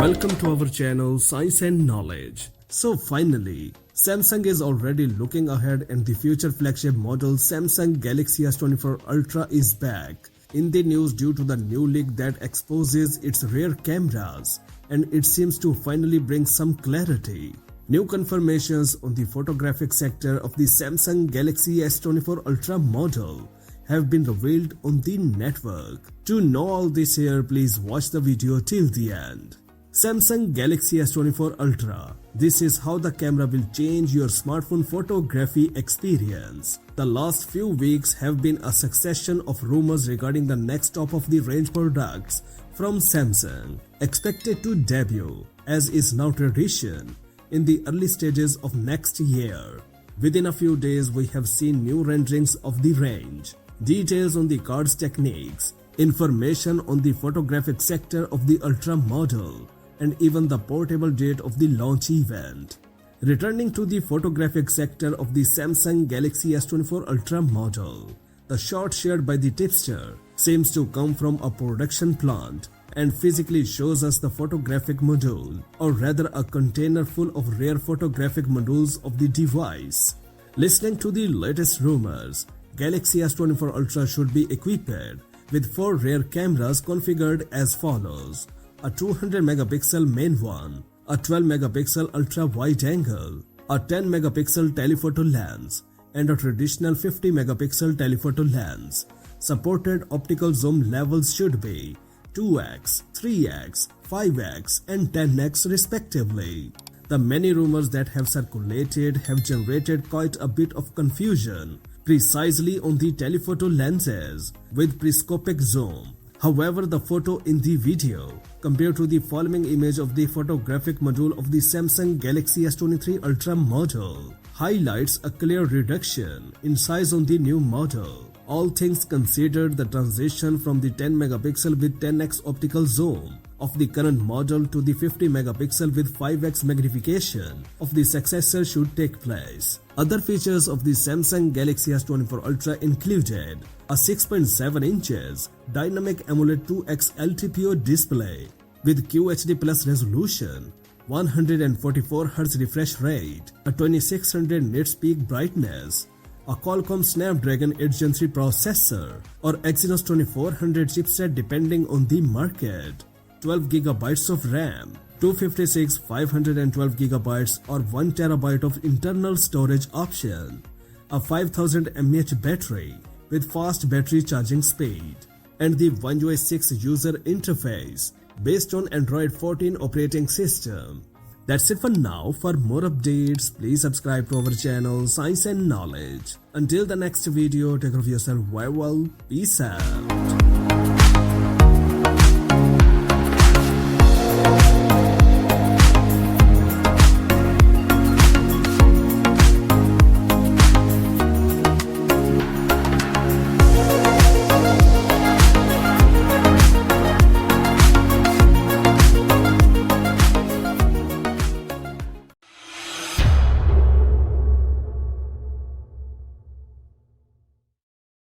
Welcome to our channel Science and Knowledge. So finally, Samsung is already looking ahead and the future flagship model Samsung Galaxy S24 Ultra is back in the news due to the new leak that exposes its rear cameras, and it seems to finally bring some clarity. New confirmations on the photographic sector of the Samsung Galaxy S24 Ultra model have been revealed on the network. To know all this here, please watch the video till the end. Samsung Galaxy S24 Ultra. This is how the camera will change your smartphone photography experience. The last few weeks have been a succession of rumors regarding the next top-of-the-range products from Samsung, expected to debut, as is now tradition, in the early stages of next year. Within a few days, we have seen new renderings of the range, details on the card's techniques, information on the photographic sector of the Ultra model, and even the portable date of the launch event. Returning to the photographic sector of the Samsung Galaxy S24 Ultra model, the shot shared by the tipster seems to come from a production plant and physically shows us the photographic module, or rather a container full of rare photographic modules of the device. Listening to the latest rumors, Galaxy S24 Ultra should be equipped with 4 rear cameras configured as follows: a 200 megapixel main one, a 12 megapixel ultra wide angle, a 10 megapixel telephoto lens, and a traditional 50 megapixel telephoto lens. Supported optical zoom levels should be 2x, 3x, 5x, and 10x respectively. The many rumors that have circulated have generated quite a bit of confusion, precisely on the telephoto lenses with periscopic zoom. However, the photo in the video, compared to the following image of the photographic module of the Samsung Galaxy S23 Ultra model, highlights a clear reduction in size on the new model. All things considered, the transition from the 10 megapixel with 10x optical zoom of the current model to the 50 megapixel with 5x magnification of the successor should take place. Other features of the Samsung Galaxy S24 Ultra included a 6.7 inches dynamic AMOLED 2x LTPO display with QHD plus resolution, 144Hz refresh rate, a 2600 nits peak brightness, a Qualcomm Snapdragon 8 Gen 3 processor or Exynos 2400 chipset depending on the market, 12GB of RAM, 256, 512GB or 1TB of internal storage option, a 5000 mAh battery with fast battery charging speed, and the One UI 6 user interface based on Android 14 operating system. That's it for now. For more updates, please subscribe to our channel Science and Knowledge. Until the next video, take care of yourself very well. Peace out.